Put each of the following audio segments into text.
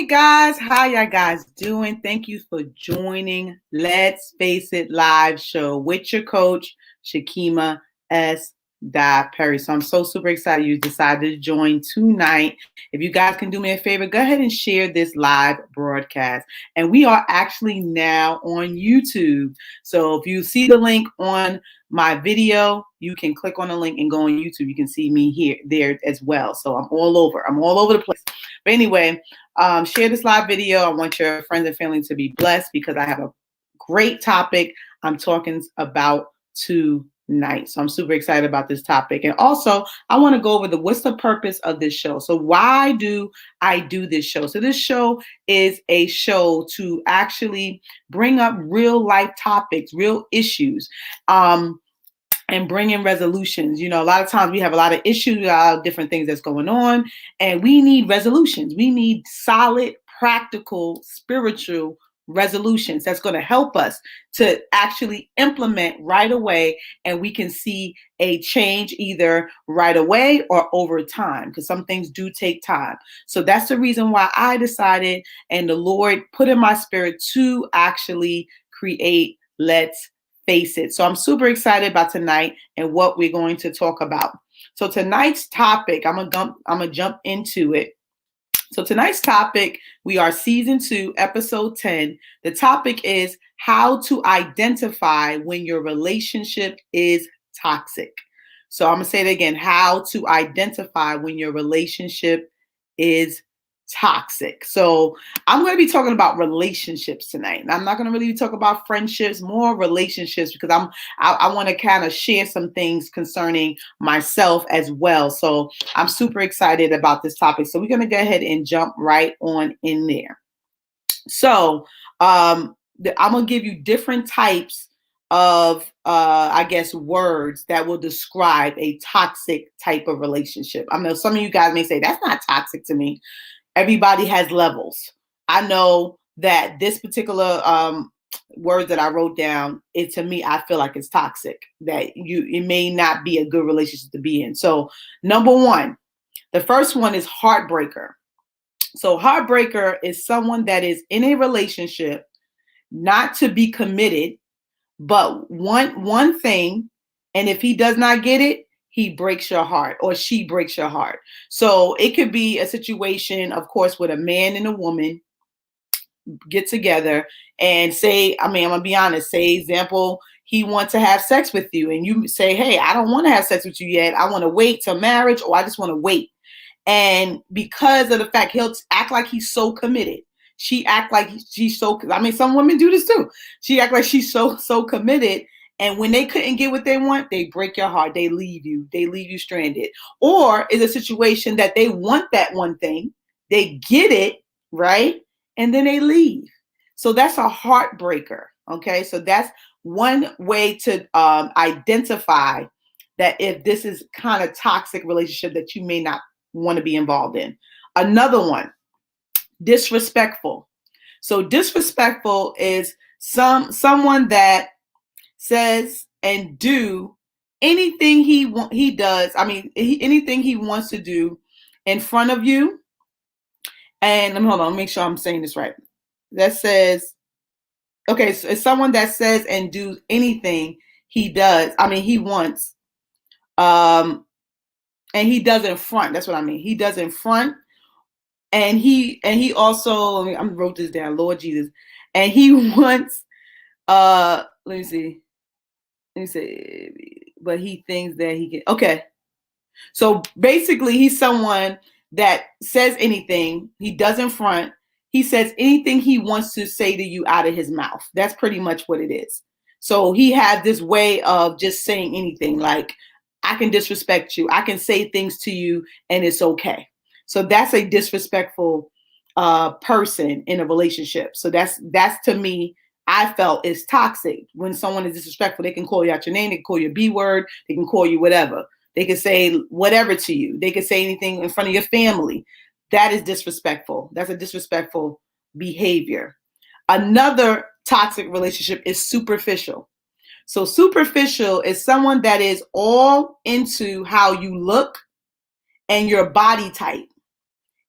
guys, how y'all guys doing? Thank you for joining Let's Face It Live show with your coach, Shakima S. Perry. So I'm so super excited you decided to join tonight. If you guys can do me a favor, go ahead and share this live broadcast. And we are actually now on YouTube. So if you see the link on my video, you can click on the link and go on YouTube. You can see me there as well. So I'm all over the place. But anyway, share this live video. I want your friends and family to be blessed because I have a great topic I'm talking about tonight. So I'm super excited about this topic. And also, I want to go over what's the purpose of this show. So why do I do this show? So this show is a show to actually bring up real life topics, real issues. And bring in resolutions. You know, a lot of times we have a lot of issues, a lot of different things that's going on, and we need resolutions. We need solid, practical, spiritual resolutions that's going to help us to actually implement right away, and we can see a change either right away or over time, because some things do take time. So that's the reason why I decided, and the Lord put in my spirit to actually create Let's Face It. So I'm super excited about tonight and what we're going to talk about. So tonight's topic, I'm gonna jump into it. So tonight's topic, we are season 2, episode 10. The topic is how to identify when your relationship is toxic. So I'm gonna say it again, how to identify when your relationship is toxic. So I'm going to be talking about relationships tonight. And I'm not going to really talk about friendships, more relationships, because I want to kind of share some things concerning myself as well. So I'm super excited about this topic. So we're going to go ahead and jump right on in there. So I'm going to give you different types of words that will describe a toxic type of relationship. I know some of you guys may say that's not toxic to me. Everybody has levels. I know that this particular word that I wrote down, to me, I feel like it's toxic, that it may not be a good relationship to be in. So number one, the first one is heartbreaker. So heartbreaker is someone that is in a relationship, not to be committed, but one thing, and if he does not get it, he breaks your heart or she breaks your heart. So it could be a situation, of course, with a man and a woman get together and say, I'm going to be honest, say, example, he wants to have sex with you and you say, hey, I don't want to have sex with you yet. I want to wait till marriage, or I just want to wait. And because of the fact he'll act like he's so committed, she act like she's so, some women do this too. She act like she's so committed. And when they couldn't get what they want, they break your heart. They leave you stranded. Or is a situation that they want that one thing, they get it, right? And then they leave. So that's a heartbreaker. Okay. So that's one way to identify that if this is kind of toxic relationship that you may not want to be involved in. Another one, disrespectful. So disrespectful is someone that says and do anything he does. Anything he wants to do in front of you. And hold on, make sure I'm saying this right. That says, okay, so it's someone that says and do anything he does. He wants, and he does in front. That's what I mean. He does in front, and he also. I wrote this down. Lord Jesus, and he wants. Let me see. But he thinks that he can. Okay. So basically, he's someone that says anything. He does in front. He says anything he wants to say to you out of his mouth. That's pretty much what it is. So he has this way of just saying anything. Like, I can disrespect you. I can say things to you and it's okay. So that's a disrespectful person in a relationship. So that's to me, I felt is toxic. When someone is disrespectful, they can call you out your name, they can call you a B word, they can call you whatever. They can say whatever to you. They can say anything in front of your family. That is disrespectful. That's a disrespectful behavior. Another toxic relationship is superficial. So superficial is someone that is all into how you look and your body type.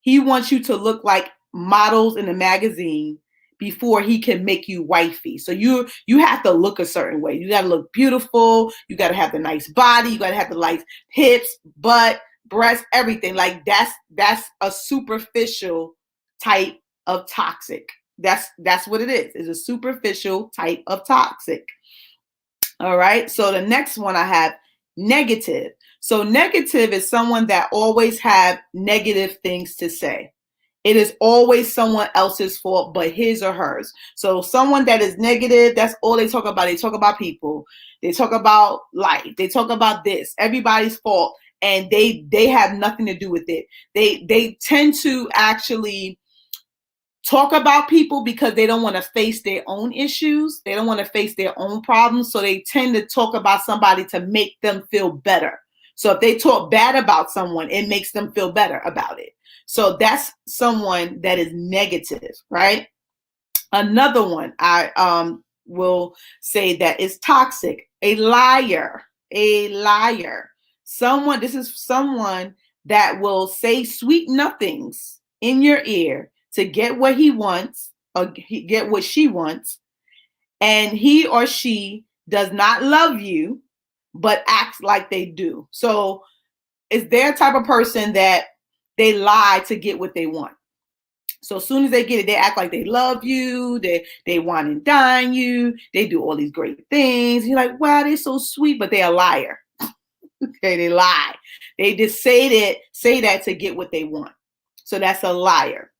He wants you to look like models in the magazine before he can make you wifey. So you have to look a certain way. You got to look beautiful. You got to have the nice body. You got to have the nice hips, butt, breasts, everything. Like that's a superficial type of toxic. That's what it is. It's a superficial type of toxic. All right. So the next one I have negative. So negative is someone that always have negative things to say. It is always someone else's fault but his or hers. So someone that is negative, that's all they talk about. They talk about people. They talk about life. They talk about this. Everybody's fault. And they have nothing to do with it. They tend to actually talk about people because they don't want to face their own issues. They don't want to face their own problems. So they tend to talk about somebody to make them feel better. So if they talk bad about someone, it makes them feel better about it. So that's someone that is negative, right? Another one I will say that is toxic, a liar, a liar. This is someone that will say sweet nothings in your ear to get what he wants or get what she wants. And he or she does not love you, but acts like they do. So it's their type of person that they lie to get what they want. So as soon as they get it, they act like they love you. They want and dine you. They do all these great things. You're like, wow, they're so sweet, but they're a liar. Okay, they lie. They just say that to get what they want. So that's a liar.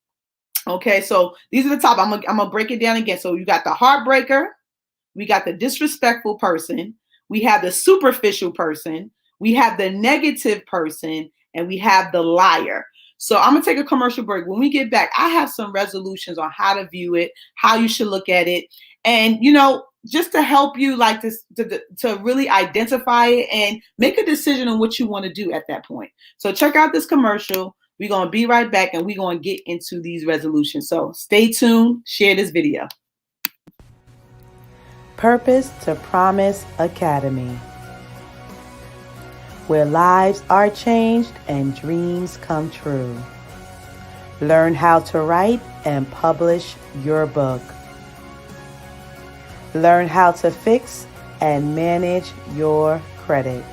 Okay, so these are the top. I'm gonna break it down again. So you got the heartbreaker, we got the disrespectful person, we have the superficial person, we have the negative person, and we have the liar. So I'm gonna take a commercial break. When we get back, I have some resolutions on how to view it, how you should look at it, and just to help you like this to really identify it and make a decision on what you want to do at that point. So check out this commercial. We're going to be right back and we're going to get into these resolutions. So stay tuned, share this video. Purpose to Promise Academy, where lives are changed and dreams come true. Learn how to write and publish your book. Learn how to fix and manage your credit,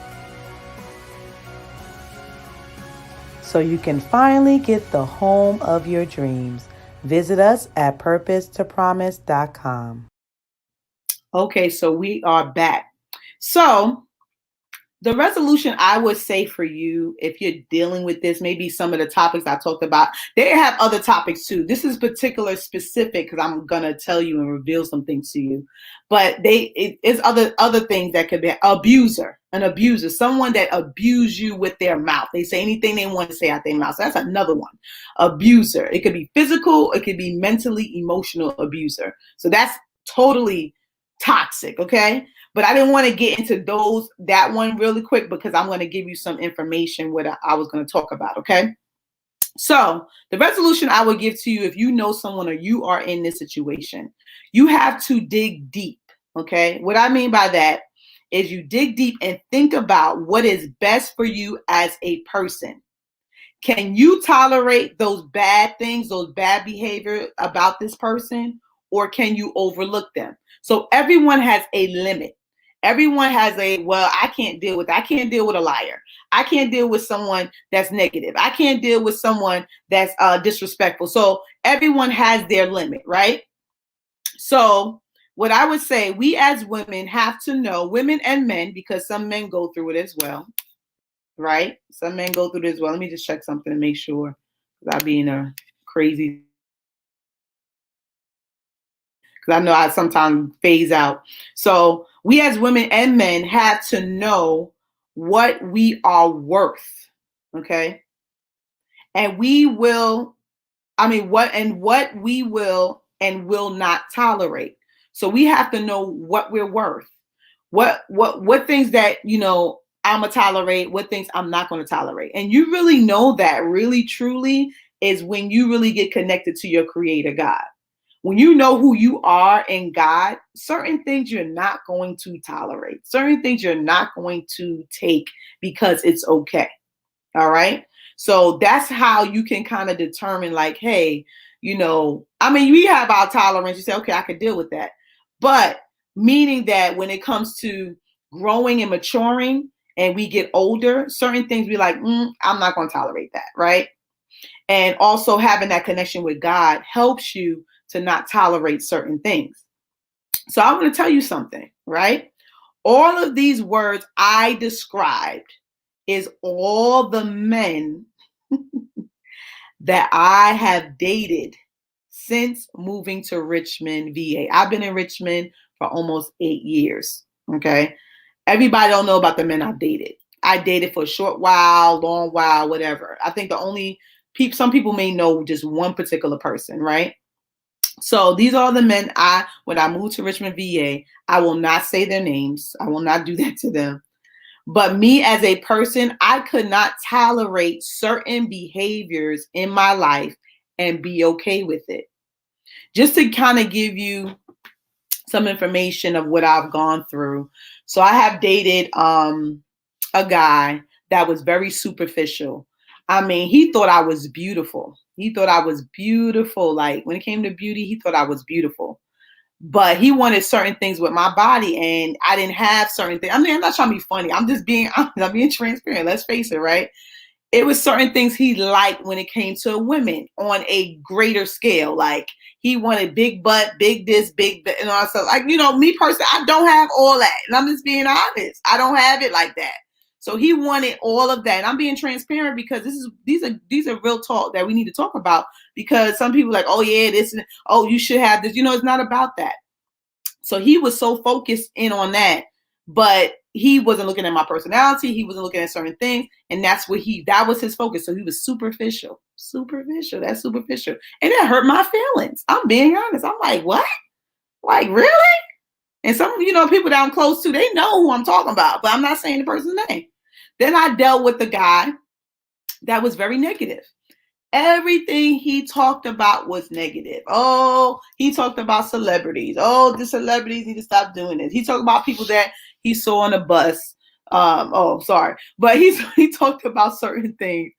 so you can finally get the home of your dreams. Visit us at purposetopromise.com. Okay, so we are back. So the resolution I would say for you, if you're dealing with this, maybe some of the topics I talked about, they have other topics too. This is particular specific because I'm going to tell you and reveal some things to you. But it's other things that could be an abuser, someone that abuse you with their mouth. They say anything they want to say out their mouth. So that's another one. Abuser. It could be physical. It could be mentally emotional abuser. So that's totally toxic. Okay. But I didn't want to get into that one really quick because I'm going to give you some information what I was going to talk about. Okay. So the resolution I would give to you, if you know someone or you are in this situation, you have to dig deep. Okay. What I mean by that is you dig deep and think about what is best for you as a person. Can you tolerate those bad things, those bad behavior about this person, or can you overlook them? So everyone has a limit. Everyone has I can't deal with a liar. I can't deal with someone that's negative. I can't deal with someone that's disrespectful. So everyone has their limit, right? So what I would say, we as women have to know, women and men, because some men go through it as well, right? Some men go through it as well. Let me just check something to make sure, because I'll be in a crazy, because I know I sometimes phase out. So we as women and men have to know what we are worth, okay? And what we will and will not tolerate. So we have to know what we're worth. What things that, I'm going to tolerate, what things I'm not going to tolerate. And you really know that really truly is when you really get connected to your creator, God. When you know who you are in God, certain things you're not going to tolerate, certain things you're not going to take because it's okay. All right. So that's how you can kind of determine like, hey, I mean, we have our tolerance. You say, okay, I could deal with that. But meaning that when it comes to growing and maturing and we get older, certain things we like, I'm not going to tolerate that, right? And also having that connection with God helps you to not tolerate certain things. So I want to tell you something, right? All of these words I described is all the men that I have dated since moving to Richmond, VA. I've been in Richmond for almost 8 years. Okay. Everybody don't know about the men I've dated. I dated for a short while, long while, whatever. I think the only some people may know just one particular person, right? So these are the men when I moved to Richmond, VA, I will not say their names. I will not do that to them. But me as a person, I could not tolerate certain behaviors in my life and be okay with it. Just to kind of give you some information of what I've gone through. So I have dated a guy that was very superficial. I mean, he thought I was beautiful. He thought I was beautiful. Like when it came to beauty, he thought I was beautiful. But he wanted certain things with my body, and I didn't have certain things. I mean, I'm not trying to be funny. I'm just being honest. I'm being transparent. Let's face it, right? It was certain things he liked when it came to women on a greater scale. Like he wanted big butt, big this, big that, and all stuff. Like, me personally, I don't have all that. And I'm just being honest. I don't have it like that. So he wanted all of that. And I'm being transparent because these are real talk that we need to talk about, because some people are like, oh yeah, you should have this. It's not about that. So he was so focused in on that, but he wasn't looking at my personality. He wasn't looking at certain things. And that was his focus. So he was superficial. That's superficial. And that hurt my feelings. I'm being honest. I'm like, what? Like, really? And some, people that I'm close to, they know who I'm talking about, but I'm not saying the person's name. Then I dealt with the guy that was very negative. Everything he talked about was negative. Oh, he talked about celebrities. Oh, the celebrities need to stop doing this. He talked about people that he saw on a bus. But he talked about certain things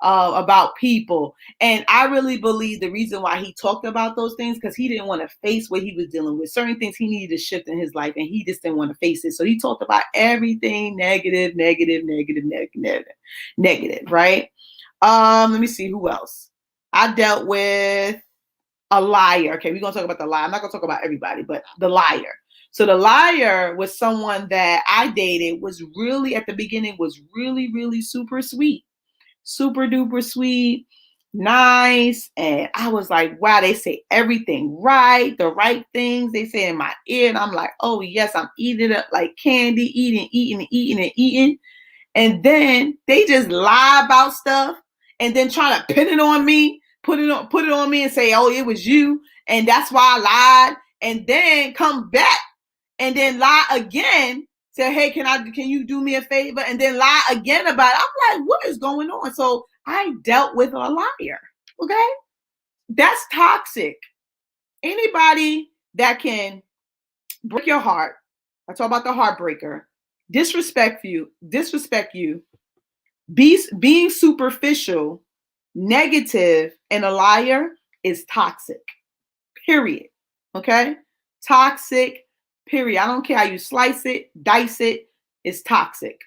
about people. And I really believe the reason why he talked about those things, because he didn't want to face what he was dealing with. Certain things he needed to shift in his life, and he just didn't want to face it. So he talked about everything negative, right? Let me see who else. I dealt with a liar. Okay, we're gonna talk about the liar. I'm not gonna talk about everybody, but the liar. So the liar was someone that I dated, was really at the beginning was really, really super sweet. Super duper sweet, nice. And I was like, wow, they say everything right, the right things they say in my ear. And I'm like, oh yes, I'm eating it up like candy, eating. And then they just lie about stuff and then try to pin it on me, put it on me and say, oh, it was you. And that's why I lied. And then come back and then lie again. Say, hey, can you do me a favor? And then lie again about it. I'm like, what is going on? So I dealt with a liar. Okay. That's toxic. Anybody that can break your heart. I talk about the heartbreaker. Disrespect you, being superficial, negative, and a liar is toxic. Period. Okay? Toxic. Period. I don't care how you slice it, dice it, it's toxic.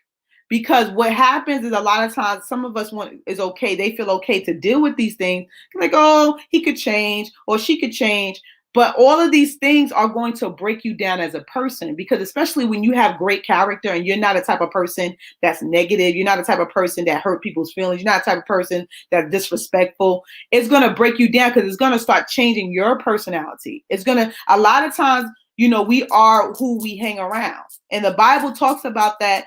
Because what happens is a lot of times some of us they feel okay to deal with these things. Like, oh, he could change or she could change. But all of these things are going to break you down as a person, because especially when you have great character and you're not a type of person that's negative, you're not a type of person that hurt people's feelings, you're not a type of person that's disrespectful, it's going to break you down because it's going to start changing your personality. A lot of times, we are who we hang around. And the Bible talks about that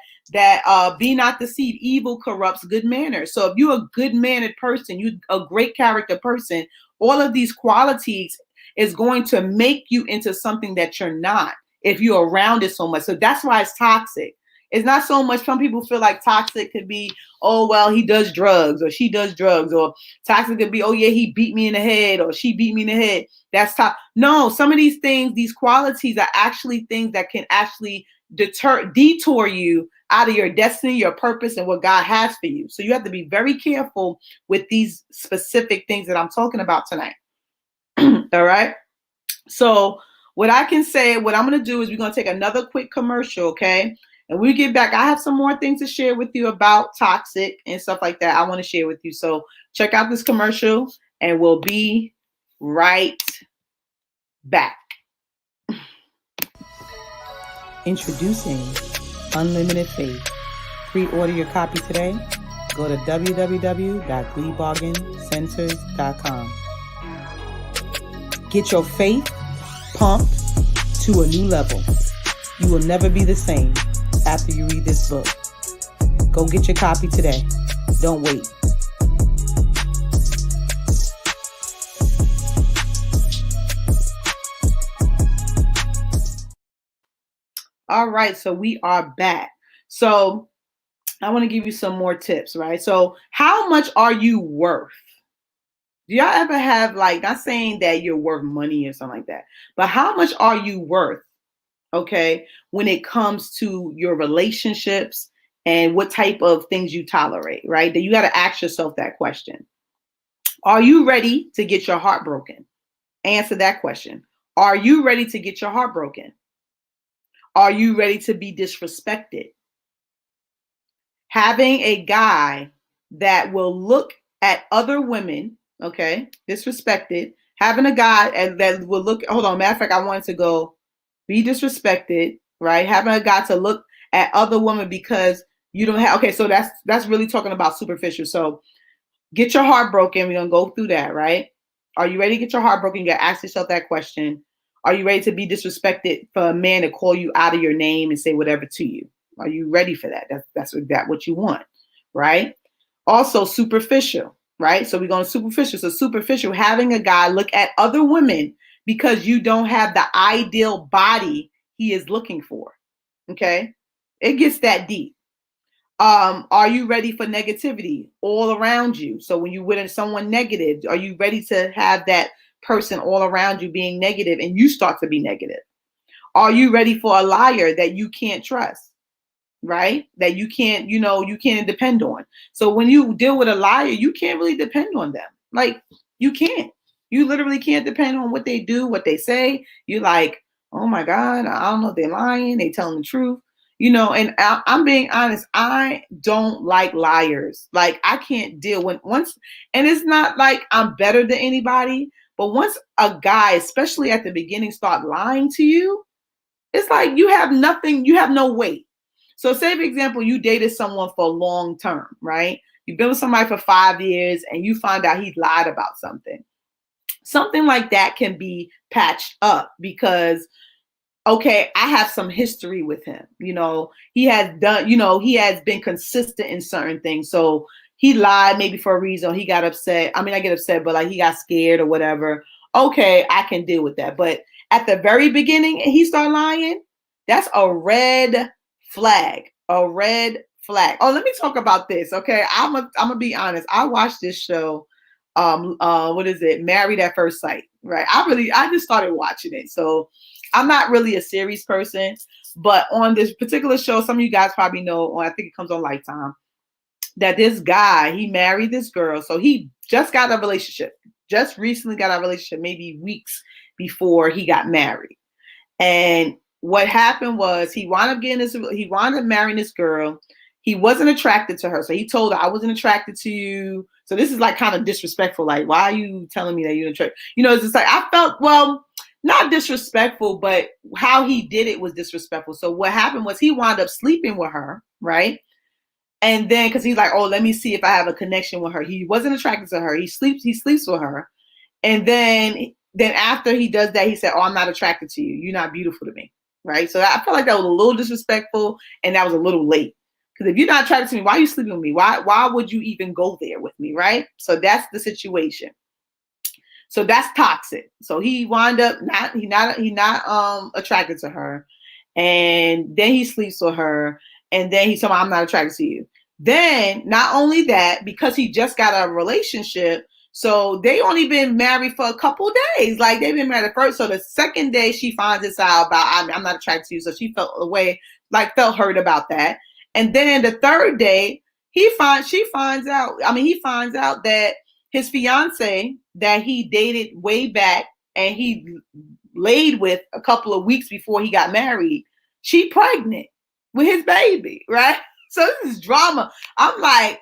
be not deceived, evil corrupts good manners. So if you're a good-mannered person, you're a great character person, all of these qualities is going to make you into something that you're not if you're around it so much. So that's why it's toxic. It's not so much, some people feel like toxic could be, oh, well, he does drugs or she does drugs, or toxic could be, oh yeah, he beat me in the head or she beat me in the head. That's toxic. No, some of these things, these qualities are actually things that can actually detour you out of your destiny, your purpose, and what God has for you. So you have to be very careful with these specific things that I'm talking about tonight. All right. So what I can say, what I'm going to do is we're going to take another quick commercial, okay? And when we get back, I have some more things to share with you about toxic and stuff like that. I want to share with you. So check out this commercial and we'll be right back. Introducing Unlimited Faith. Pre-order your copy today. Go to www.gleebargaincenters.com. Get your faith pumped to a new level. You will never be the same after you read this book. Go get your copy today. Don't wait. All right, so we are back. So I want to give you some more tips, right? So how much are you worth? Do y'all ever have, like, not saying that you're worth money or something like that, but how much are you worth, okay, when it comes to your relationships and what type of things you tolerate, right? That you got to ask yourself that question. Are you ready to get your heart broken? Answer that question. Are you ready to get your heart broken? Are you ready to be disrespected? Having a guy that will look at other women, okay, disrespected, having a guy that will look, hold on, matter of fact, I wanted to go be disrespected, right? Having a guy to look at other women because you don't have, okay, so that's really talking about superficial. So get your heart broken. We're going to go through that, right? Are you ready to get your heart broken? You got to ask yourself that question. Are you ready to be disrespected for a man to call you out of your name and say whatever to you? Are you ready for that? That's what you want, right? Also superficial, right? So we're going superficial. So superficial, having a guy look at other women because you don't have the ideal body he is looking for, okay? It gets that deep. Are you ready for negativity all around you? So when you witness someone negative, are you ready to have that person all around you being negative and you start to be negative? Are you ready for a liar that you can't trust, right? That you can't, you can't depend on. So when you deal with a liar, you can't really depend on them. Like, you can't. You literally can't depend on what they do, what they say. You're like, oh my God, I don't know if they're lying, they telling the truth. And I'm being honest, I don't like liars. Like, I can't deal with once, and it's not like I'm better than anybody, but once a guy, especially at the beginning, start lying to you, it's like you have nothing, you have no weight. So say, for example, you dated someone for a long term, right? You've been with somebody for 5 years and you find out he lied about something. Something like that can be patched up because, okay, I have some history with him. He has done, he has been consistent in certain things. So he lied maybe for a reason. He got upset. I mean, I get upset, but like he got scared or whatever. Okay, I can deal with that. But at the very beginning, he started lying. That's a red flag. A red flag. Oh, let me talk about this. Okay, I'm gonna be honest. I watched this show. What is it? Married at First Sight. Right. I just started watching it. So I'm not really a series person, but on this particular show, some of you guys probably know, or I think it comes on Lifetime, that this guy, he married this girl. So he just got a relationship, just recently got a relationship, maybe weeks before he got married. And what happened was he wound up marrying this girl. He wasn't attracted to her. So he told her, I wasn't attracted to you. So this is like kind of disrespectful. Like, why are you telling me that you're attracted? It's just like, I felt, well, not disrespectful, but how he did it was disrespectful. So what happened was he wound up sleeping with her, right? And then, because he's like, oh, let me see if I have a connection with her. He wasn't attracted to her. He sleeps with her. And then after he does that, he said, oh, I'm not attracted to you. You're not beautiful to me, right? So I felt like that was a little disrespectful, and that was a little late. Because if you're not attracted to me, why are you sleeping with me? Why would you even go there with me, right? So that's the situation. So that's toxic. So he wound up not attracted to her, and then he sleeps with her, and then he's talking, I'm not attracted to you. Then not only that, because he just got a relationship, so they only been married for a couple days. Like, they've been married first. So the second day she finds this out about, I'm not attracted to you. So she felt hurt about that. And then the third day, he finds out that his fiance that he dated way back and he laid with a couple of weeks before he got married, she pregnant with his baby, right? So this is drama. I'm like,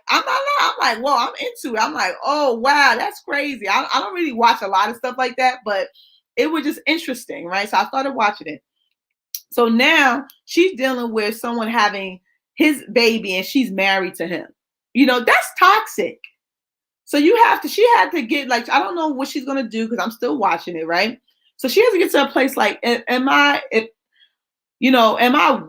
well, I'm into it. I'm like, oh, wow, that's crazy. I don't really watch a lot of stuff like that, but it was just interesting, right? So I started watching it. So now she's dealing with someone having his baby and she's married to him. That's toxic. So she had to get, like, I don't know what she's going to do because I'm still watching it, right? So she has to get to a place like, am I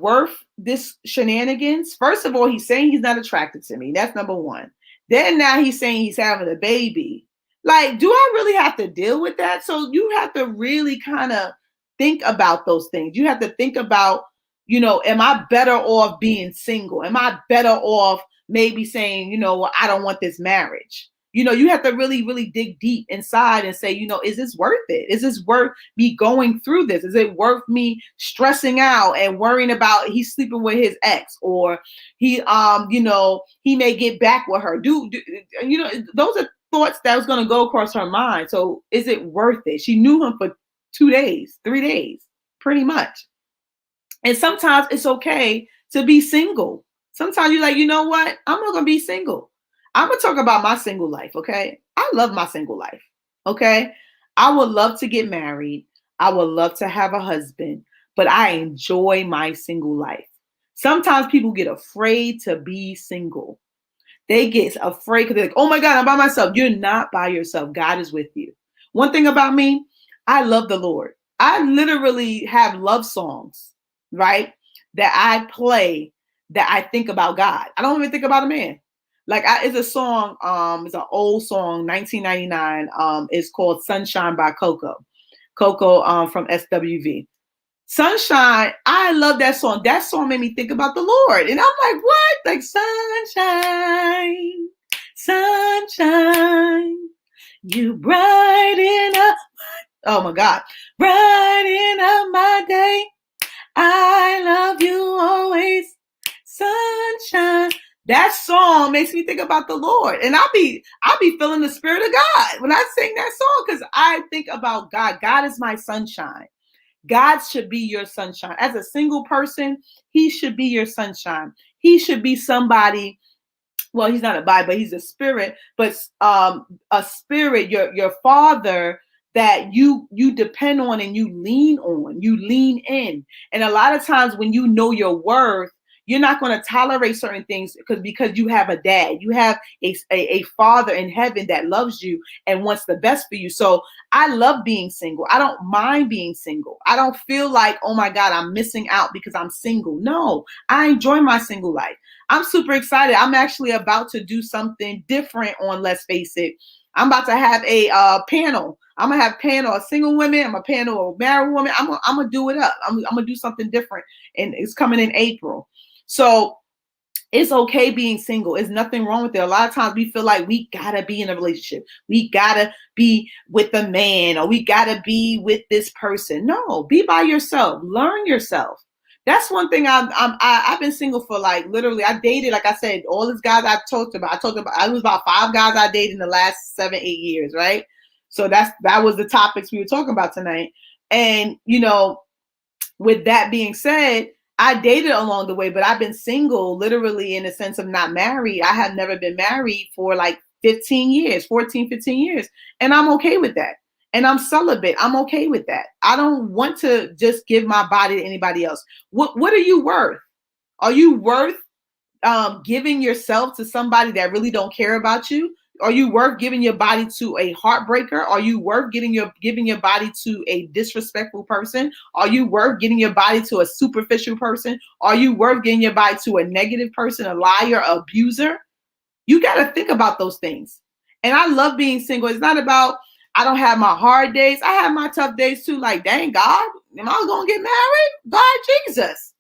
worth this shenanigans? First of all, he's saying he's not attracted to me. That's number one. Then now he's saying he's having a baby. Like, do I really have to deal with that? So you have to really kind of think about those things. You have to think about, am I better off being single? Am I better off maybe saying, I don't want this marriage? You have to really, really dig deep inside and say, is this worth it? Is this worth me going through this? Is it worth me stressing out and worrying about he's sleeping with his ex, or he may get back with her? Those are thoughts that was going to go across her mind. So is it worth it? She knew him for 2 days, 3 days, pretty much. And sometimes it's okay to be single. Sometimes you're like, you know what? I'm not going to be single. I'm going to talk about my single life, okay? I love my single life, okay? I would love to get married. I would love to have a husband, but I enjoy my single life. Sometimes people get afraid to be single. They get afraid because they're like, oh my God, I'm by myself. You're not by yourself. God is with you. One thing about me, I love the Lord. I literally have love songs, right, that I play that I think about God. I don't even think about a man. Like, it's a song, it's an old song, 1999. It's called Sunshine by Coco. Coco from SWV. Sunshine, I love that song. That song made me think about the Lord. And I'm like, what? Like, sunshine, sunshine, you brighten up. Oh my God. Brighten up my day. I love you always. Sunshine. That song makes me think about the Lord. And I'll be feeling the Spirit of God when I sing that song, because I think about God. God is my sunshine. God should be your sunshine. As a single person, he should be your sunshine. He should be somebody. Well, he's not a body, but he's a spirit. But a spirit, your father, that you depend on and you lean on. You lean in. And a lot of times when you know your worth, you're not going to tolerate certain things because you have a dad. You have a father in heaven that loves you and wants the best for you. So I love being single. I don't mind being single. I don't feel like, oh my God, I'm missing out because I'm single. No, I enjoy my single life. I'm super excited. I'm actually about to do something different on Let's Face It. I'm about to have a panel. I'm going to have a panel of single women. I'm a panel of married women. I'm going to do it up. I'm going to do something different. And it's coming in April. So it's okay being single. There's nothing wrong with it. A lot of times we feel like we gotta be in a relationship. We gotta be with a man, or we gotta be with this person. No, be by yourself. Learn yourself. That's one thing. I've been single for, like, literally. I dated, like I said, all these guys I talked about. I was about 5 guys I dated in the last 7-8 years, right? So that was the topics we were talking about tonight. And with that being said, I dated along the way, but I've been single literally in the sense of not married. I have never been married for like 15 years, 14, 15 years. And I'm okay with that. And I'm celibate. I'm okay with that. I don't want to just give my body to anybody else. What are you worth? Are you worth giving yourself to somebody that really don't care about you? Are you worth giving your body to a heartbreaker? Are you worth giving your body to a disrespectful person? Are you worth giving your body to a superficial person? Are you worth giving your body to a negative person, a liar, an abuser? You got to think about those things. And I love being single. It's not about, I don't have my hard days. I have my tough days too. Like, dang, God, am I going to get married? God, Jesus.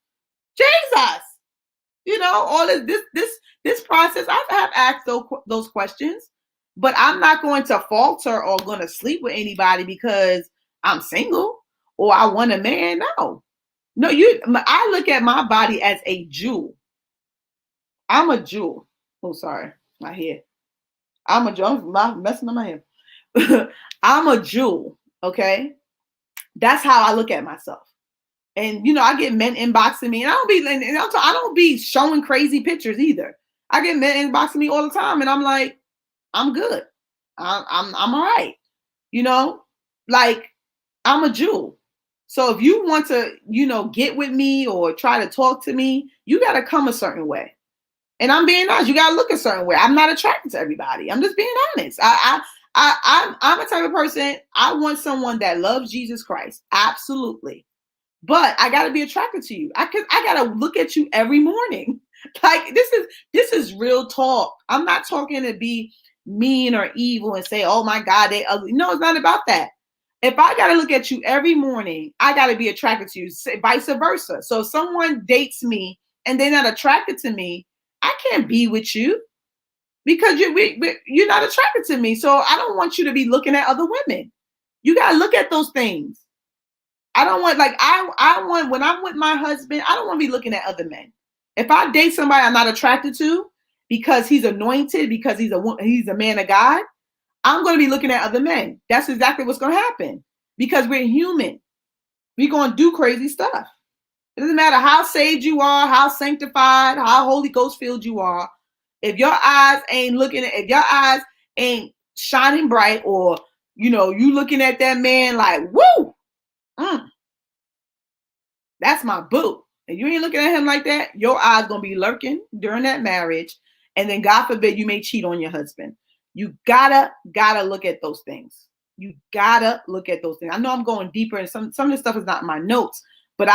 All of this process, I have asked those questions, but I'm not going to falter or going to sleep with anybody because I'm single or I want a man. No, I look at my body as a jewel. I'm a jewel. Oh, sorry, my head. I'm a jewel. I'm messing up my hair. I'm a jewel. Okay. That's how I look at myself. And, I get men inboxing me, and I don't be showing crazy pictures either. I get men inboxing me all the time, and I'm like, I'm good. I'm all right. Like, I'm a jewel. So if you want to, get with me or try to talk to me, you got to come a certain way. And I'm being honest, you got to look a certain way. I'm not attracted to everybody. I'm just being honest. I'm a type of person, I want someone that loves Jesus Christ. Absolutely. But I got to be attracted to you. I got to look at you every morning. Like, this is real talk. I'm not talking to be mean or evil and say, oh my God, they ugly. No, it's not about that. If I got to look at you every morning, I got to be attracted to you, vice versa. So if someone dates me and they're not attracted to me, I can't be with you because you're not attracted to me. So I don't want you to be looking at other women. You got to look at those things. I don't want, like, I want, when I'm with my husband, I don't want to be looking at other men. If I date somebody I'm not attracted to because he's anointed, because he's a man of God, I'm going to be looking at other men. That's exactly what's going to happen because we're human. We're going to do crazy stuff. It doesn't matter how saved you are, how sanctified, how Holy Ghost filled you are. If your eyes ain't shining bright, or, you looking at that man like, woo, that's my boo. And you ain't looking at him like that, your eyes going to be lurking during that marriage. And then God forbid you may cheat on your husband. You gotta look at those things. You gotta look at those things. I know I'm going deeper, and some of this stuff is not in my notes, but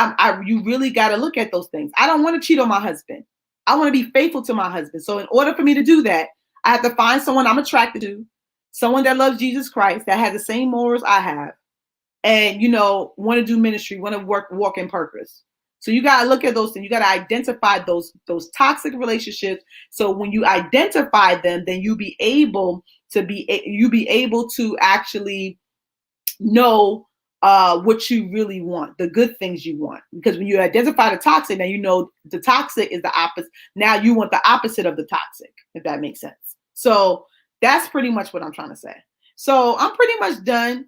you really gotta look at those things. I don't want to cheat on my husband. I want to be faithful to my husband. So in order for me to do that, I have to find someone I'm attracted to, someone that loves Jesus Christ, that has the same morals I have, and want to do ministry, want to walk in purpose. So you got to look at those things. You got to identify those toxic relationships. So when you identify them, then you be able to actually know what you really want, the good things you want. Because when you identify the toxic, now the toxic is the opposite. Now you want the opposite of the toxic, if that makes sense. So that's pretty much what I'm trying to say. So I'm pretty much done.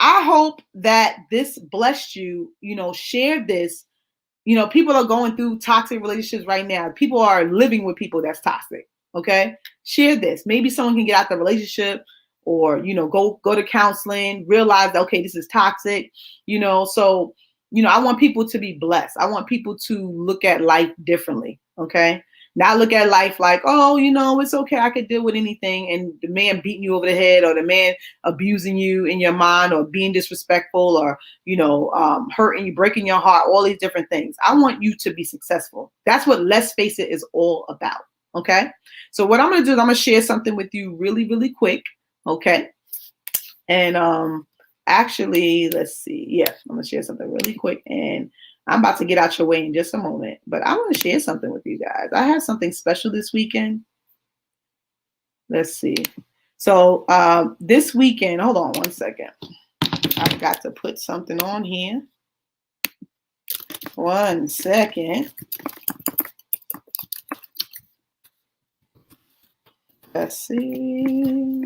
I hope that this blessed you. Share this. People are going through toxic relationships right now. People are living with people that's toxic. Okay. Share this. Maybe someone can get out the relationship, or, go to counseling, realize that, okay, this is toxic, so, I want people to be blessed. I want people to look at life differently. Okay. Not look at life like, oh, it's okay, I could deal with anything. And the man beating you over the head, or the man abusing you in your mind, or being disrespectful, or, hurting you, breaking your heart, all these different things. I want you to be successful. That's what Let's Face It is all about. Okay. So what I'm going to do is I'm going to share something with you really, really quick. Okay. And actually, let's see. Yeah, I'm going to share something really quick. And I'm about to get out your way in just a moment, but I want to share something with you guys. I have something special this weekend. Let's see. So this weekend, hold on one second. I've got to put something on here. 1 second. Let's see.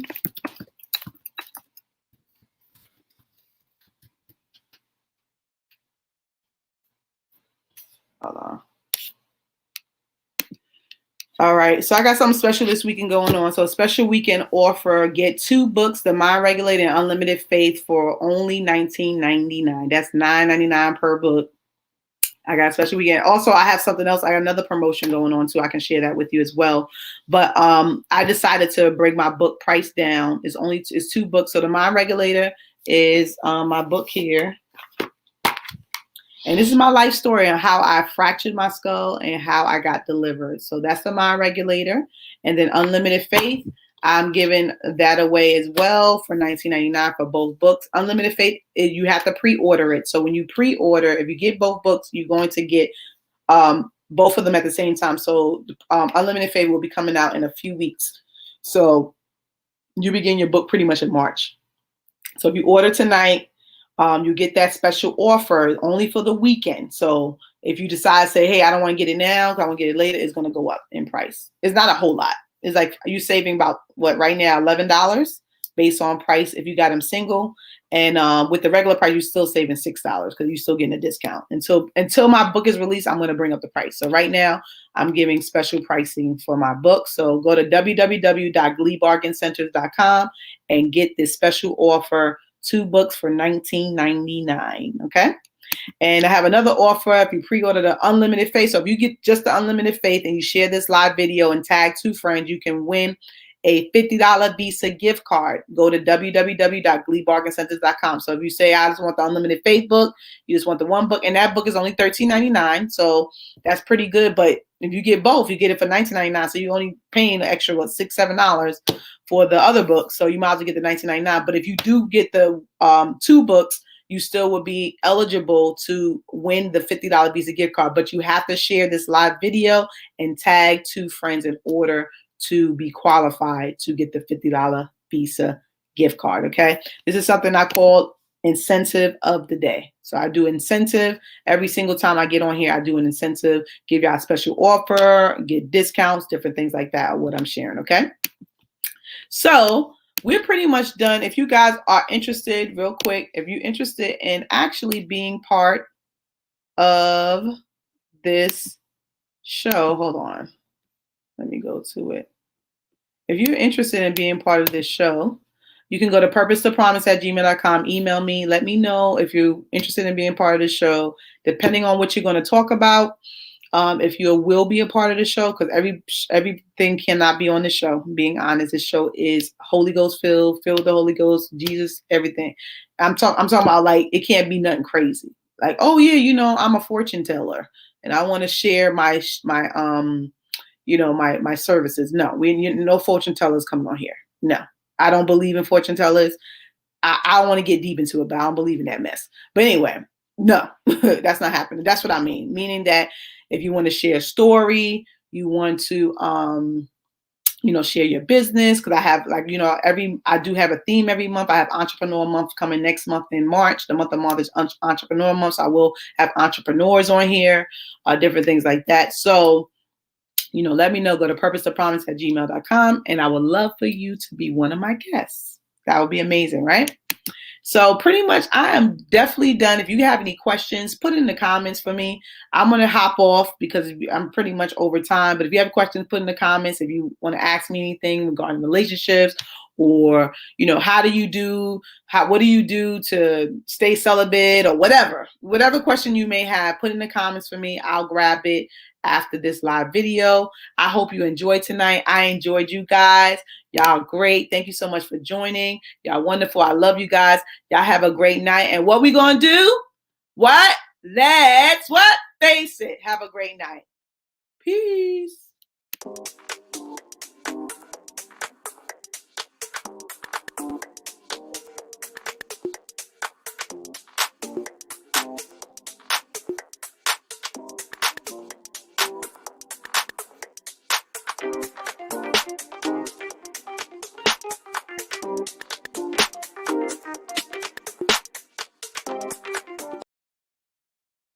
Hold on. All right. So I got something special this weekend going on. So special weekend offer. Get 2 books, The Mind Regulator and Unlimited Faith, for only $19.99. That's $9.99 per book. I got a special weekend. Also, I have something else. I got another promotion going on too. I can share that with you as well. But I decided to bring my book price down. It's 2 books. So The Mind Regulator is my book here. And this is my life story on how I fractured my skull and how I got delivered. So that's The Mind Regulator. And then Unlimited Faith, I'm giving that away as well for $19.99 for both books. Unlimited Faith, you have to pre-order it. So when you pre-order, if you get both books, you're going to get both of them at the same time. So Unlimited Faith will be coming out in a few weeks. So you begin your book pretty much in March. So if you order tonight, you get that special offer only for the weekend. So if you decide, say, hey, I don't want to get it now, I want to get it later, it's going to go up in price. It's not a whole lot. It's like you saving about what right now $11 based on price if you got them single, and with the regular price you're still saving $6 because you're still getting a discount. Until my book is released, I'm going to bring up the price. So right now I'm giving special pricing for my book. So go to www.gleebargaincenters.com and get this special offer, 2 books for $19.99. Okay. And I have another offer if you pre-order the Unlimited Faith. So if you get just the Unlimited Faith and you share this live video and tag 2 friends, you can win a $50 Visa gift card. Go to www.gleebargaincenters.com. So if you say, I just want the Unlimited Faith book, you just want the 1 book, and that book is only $13.99. So that's pretty good. But if you get both, you get it for $19.99. So you're only paying an extra, $6, $7 for the other book. So you might as well get the $19.99. But if you do get the 2 books, you still will be eligible to win the $50 Visa gift card, but you have to share this live video and tag 2 friends in order to be qualified to get the $50 Visa gift card. Okay. This is something I call incentive of the day. So I do incentive every single time I get on here. I do an incentive, give y'all a special offer, get discounts, different things like that, what I'm sharing. Okay. So we're pretty much done. If you guys are interested, real quick, if you're interested in actually being part of this show, hold on. Let me go to it. If you're interested in being part of this show, you can go to purposetopromise@gmail.com. Email me. Let me know if you're interested in being part of the show, depending on what you're going to talk about. If you will be a part of the show, because everything cannot be on the show. Being honest, this show is Holy Ghost filled with the Holy Ghost, Jesus, everything. I'm talking about like it can't be nothing crazy. Like, oh yeah, I'm a fortune teller and I want to share my services. No, no fortune tellers coming on here. No, I don't believe in fortune tellers. I don't want to get deep into it, but I don't believe in that mess. But anyway, no, that's not happening. That's what I mean. Meaning that if you want to share a story, you want to, share your business. Cause I have I do have a theme every month. I have Entrepreneur Month coming next month in March. The month of March is Entrepreneur Month. So I will have entrepreneurs on here, different things like that. So, let me know. Go to purposetopromise@gmail.com. And I would love for you to be one of my guests. That would be amazing, right? So pretty much I am definitely done. If you have any questions, put it in the comments for me. I'm going to hop off because I'm pretty much over time. But if you have questions, put in the comments. If you want to ask me anything regarding relationships or, what do you do to stay celibate or whatever question you may have, put in the comments for me. I'll grab it after this live video. I hope you enjoyed tonight. I enjoyed you guys. Y'all great. Thank you so much for joining. Y'all wonderful. I love you guys. Y'all have a great night. And what we gonna do? Let's face it. Have a great night. Peace.